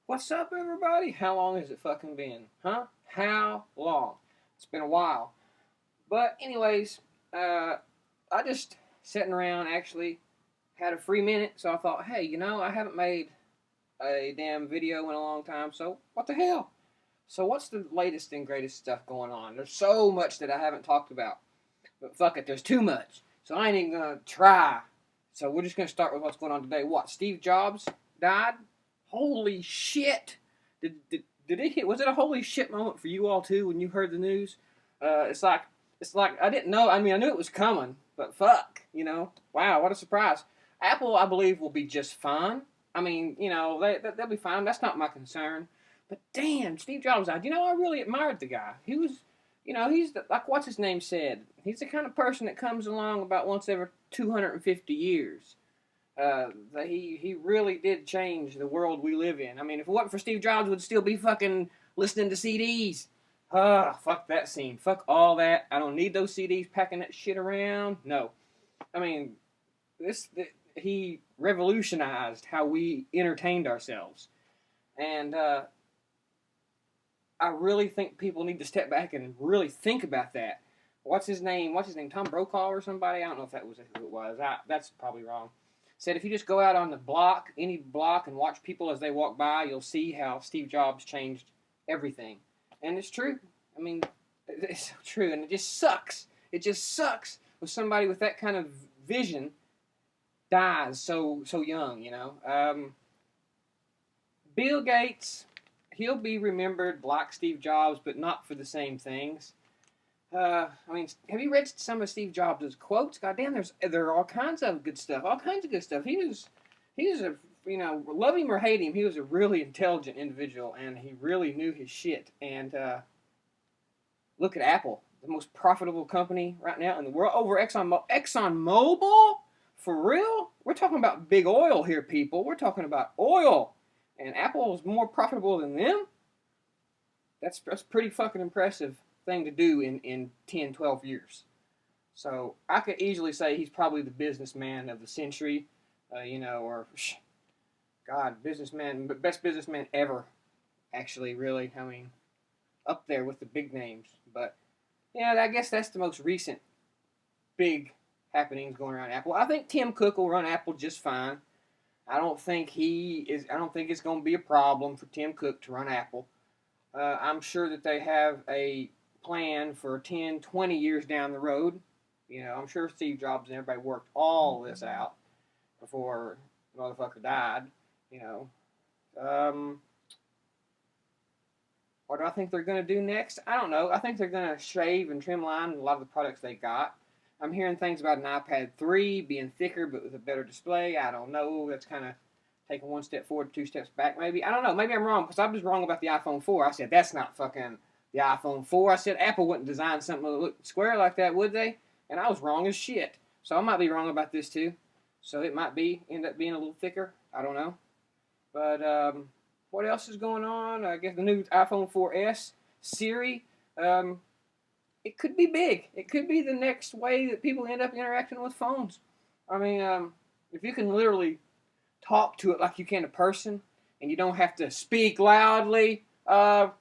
What's up, everybody? How long has it fucking been? Huh? How long? It's been a while. But, anyways, I just sitting around actually had a free minute, so I thought, hey, I haven't made a damn video in a long time, so what the hell? So, what's the latest and greatest stuff going on? There's so much that I haven't talked about. But fuck it, there's too much. So, I ain't even gonna try. So, we're just gonna start with what's going on today. What? Steve Jobs died? Holy shit! Did it hit? Was it a holy shit moment for you all too when you heard the news? It's like I didn't know. I mean, I knew it was coming, but fuck, wow, what a surprise. Apple, I believe, will be just fine. I mean, they'll be fine. That's not my concern. But damn, Steve Jobs died. I really admired the guy. He was, he's like what's his name said. He's the kind of person that comes along about once every 250 years. He really did change the world we live in. I mean, if it wasn't for Steve Jobs, we'd still be fucking listening to CDs. Fuck that scene. Fuck all that. I don't need those CDs packing that shit around. No. I mean, he revolutionized how we entertained ourselves. And I really think people need to step back and really think about that. What's his name? Tom Brokaw or somebody? I don't know if that was who it was. That's probably wrong. Said if you just go out on the block, any block, and watch people as they walk by, you'll see how Steve Jobs changed everything. And it's true. I mean, it's so true. And it just sucks. It just sucks when somebody with that kind of vision dies so young, Bill Gates, he'll be remembered like Steve Jobs, but not for the same things. I mean, have you read some of Steve Jobs' quotes? Goddamn, there are all kinds of good stuff. All kinds of good stuff. He was a love him or hate him, he was a really intelligent individual, and he really knew his shit. And look at Apple, the most profitable company right now in the world, over ExxonMobil. For real? We're talking about big oil here, people. We're talking about oil, and Apple is more profitable than them. That's pretty fucking impressive thing to do in 10, 12 years. So I could easily say he's probably the businessman of the century, or God, businessman, best businessman ever. Actually, really, I mean, up there with the big names. But yeah, I guess that's the most recent big happenings going around Apple. I think Tim Cook will run Apple just fine. I don't think it's going to be a problem for Tim Cook to run Apple. I'm sure that they have a plan for 10, 20 years down the road. I'm sure Steve Jobs and everybody worked all this out before the motherfucker died. What do I think they're going to do next? I don't know. I think they're going to shave and trim line a lot of the products they got. I'm hearing things about an iPad 3 being thicker but with a better display. I don't know. That's kind of taking one step forward, two steps back maybe. I don't know. Maybe I'm wrong because I was wrong about the iPhone 4. I said, that's not fucking the iPhone 4. I said Apple wouldn't design something that looked square like that, would they? And I was wrong as shit. So I might be wrong about this too. So it might end up being a little thicker. I don't know. But what else is going on? I guess the new iPhone 4S, Siri. It could be big. It could be the next way that people end up interacting with phones. I mean, if you can literally talk to it like you can a person, and you don't have to speak loudly,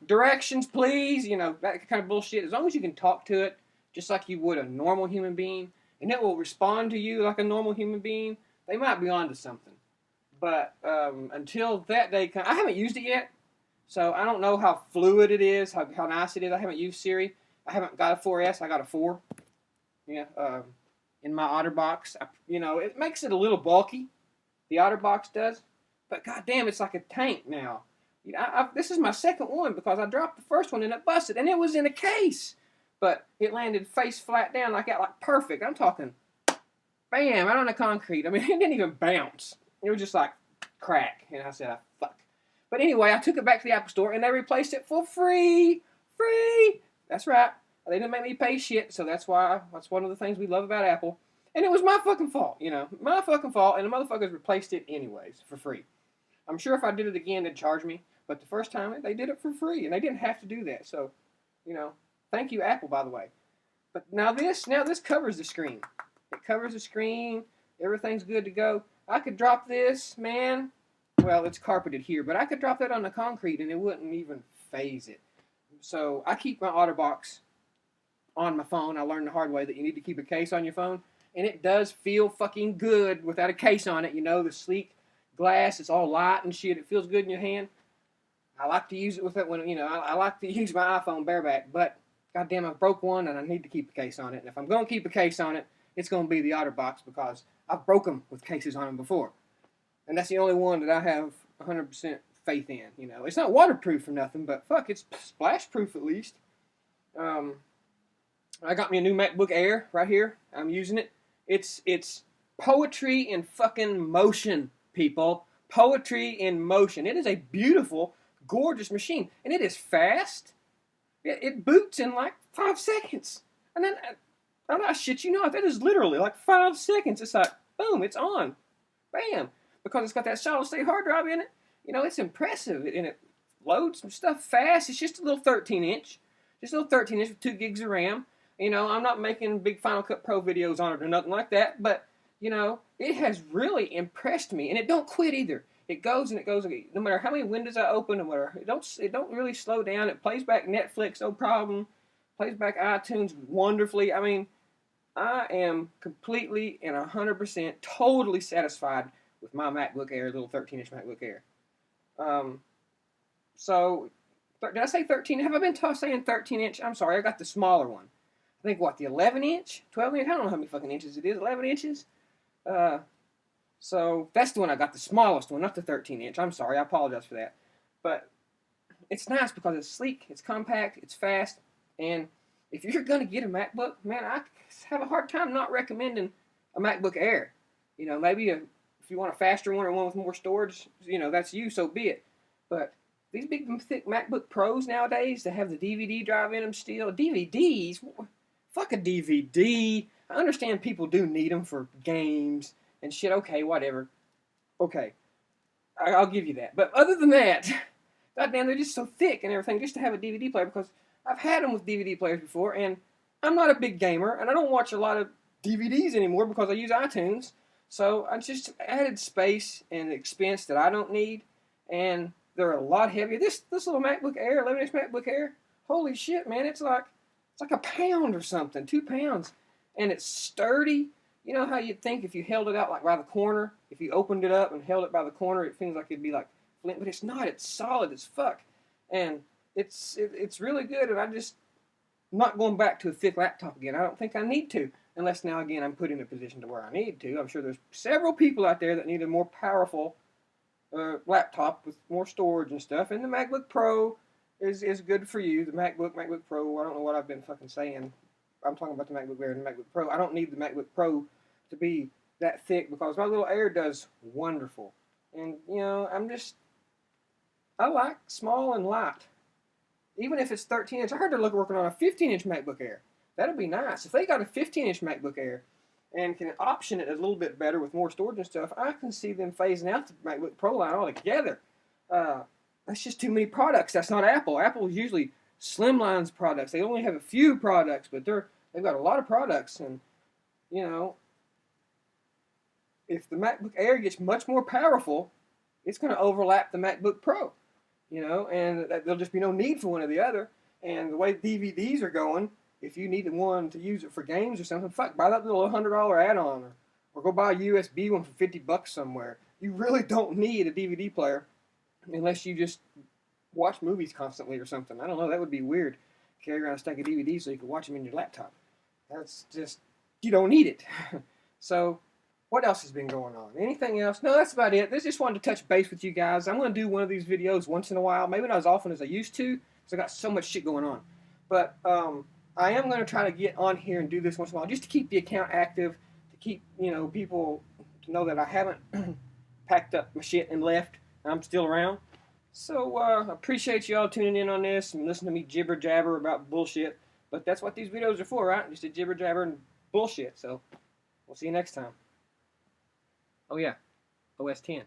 directions please, that kind of bullshit. As long as you can talk to it just like you would a normal human being, and it will respond to you like a normal human being, they might be onto something. But until that day comes, I haven't used it yet, so I don't know how fluid it is, how nice it is. I haven't used Siri. I haven't got a 4S. I got a 4. Yeah, in my OtterBox. It makes it a little bulky. The OtterBox does. But goddamn, it's like a tank now. This is my second one because I dropped the first one and it busted, and it was in a case. But it landed face flat down like perfect. I'm talking, bam, right on the concrete. I mean, it didn't even bounce. It was just like crack. And I said, fuck. But anyway, I took it back to the Apple Store and they replaced it for free. Free. That's right. They didn't make me pay shit, so that's one of the things we love about Apple. And it was my fucking fault, my fucking fault, and the motherfuckers replaced it anyways for free. I'm sure if I did it again, they'd charge me, but the first time they did it for free, and they didn't have to do that. So, thank you, Apple, by the way. But now this covers the screen. It covers the screen. Everything's good to go. I could drop this, man. well, it's carpeted here, but I could drop that on the concrete and it wouldn't even phase it. So I keep my OtterBox on my phone. I learned the hard way that you need to keep a case on your phone, and it does feel fucking good without a case on it. You know, the sleek glass, it's all light and shit. It feels good in your hand. I like to use it with it when, you know, I like to use my iPhone bareback, but goddamn, I broke one and I need to keep a case on it. And if I'm going to keep a case on it, it's going to be the OtterBox because I've broke them with cases on them before. And that's the only one that I have 100% faith in. You know, it's not waterproof or nothing, but fuck, it's splash proof at least. I got me a new MacBook Air right here. I'm using it. It's poetry in fucking motion, people. Poetry in motion. It is a beautiful, gorgeous machine, and it is fast. It boots in like 5 seconds, and then I shit you not, that is literally like 5 seconds. It's like boom, it's on, bam, because it's got that solid state hard drive in it. You know, it's impressive, and it loads some stuff fast. It's just a little 13-inch, with 2 gigs of RAM. You know, I'm not making big Final Cut Pro videos on it or nothing like that, but you know, it has really impressed me, and it don't quit either. It goes and it goes. No matter how many windows I open, no matter it don't really slow down. It plays back Netflix, no problem. Plays back iTunes wonderfully. I mean, I am completely and 100% totally satisfied with my MacBook Air, little 13-inch MacBook Air. So, did I say 13? Have I been saying 13-inch? I'm sorry, I got the smaller one. I think, what, the 11-inch? 12-inch? I don't know how many fucking inches it is. 11 inches? So that's the one I got, the smallest one, not the 13-inch. I'm sorry, I apologize for that. But it's nice because it's sleek, it's compact, it's fast, and if you're going to get a MacBook, man, I have a hard time not recommending a MacBook Air. You know, maybe if you want a faster one or one with more storage, you know, that's you, so be it. But these big, thick MacBook Pros nowadays that have the DVD drive in them still, DVDs, fuck a DVD. I understand people do need them for games and shit. Okay, whatever. Okay, I'll give you that. But other than that, goddamn, they're just so thick and everything just to have a DVD player, because I've had them with DVD players before, and I'm not a big gamer, and I don't watch a lot of DVDs anymore because I use iTunes. So I just added space and expense that I don't need, and they're a lot heavier. This little MacBook Air, 11-inch MacBook Air, holy shit, man, it's like a pound or something, 2 pounds, and it's sturdy. You know how you'd think if you held it out like by the corner, if you opened it up and held it by the corner, it feels like it'd be like flint, but it's not. It's solid as fuck, and it's really good. And I'm just not going back to a thick laptop again. I don't think I need to, unless now again I'm put in a position to where I need to. I'm sure there's several people out there that need a more powerful laptop with more storage and stuff, and the MacBook Pro is good for you. The MacBook Pro. I don't know what I've been fucking saying. I'm talking about the MacBook Air and the MacBook Pro. I don't need the MacBook Pro to be that thick because my little Air does wonderful. And, you know, I like small and light. Even if it's 13-inch. I heard they're working on a 15-inch MacBook Air. That'd be nice. If they got a 15-inch MacBook Air and can option it a little bit better with more storage and stuff, I can see them phasing out the MacBook Pro line altogether. That's just too many products. That's not Apple. Apple is usually slimlines products. They only have a few products, but they've got a lot of products. And, you know, if the MacBook Air gets much more powerful, it's going to overlap the MacBook Pro, you know, and there'll just be no need for one or the other. And the way DVDs are going, if you need one to use it for games or something, fuck, buy that little $100 add-on or go buy a USB one for $50 somewhere. You really don't need a DVD player unless you just watch movies constantly or something. I don't know, that would be weird. Carry around a stack of DVDs so you can watch them in your laptop. That's just, you don't need it. So, what else has been going on? Anything else? No, that's about it. I just wanted to touch base with you guys. I'm going to do one of these videos once in a while. Maybe not as often as I used to, because I got so much shit going on. But I am going to try to get on here and do this once in a while, just to keep the account active, to keep, you know, people to know that I haven't packed up my shit and left. I'm still around. So I appreciate y'all tuning in on this and listening to me jibber jabber about bullshit. But that's what these videos are for, right? Just a jibber jabber and bullshit. So we'll see you next time. Oh yeah, OS 10.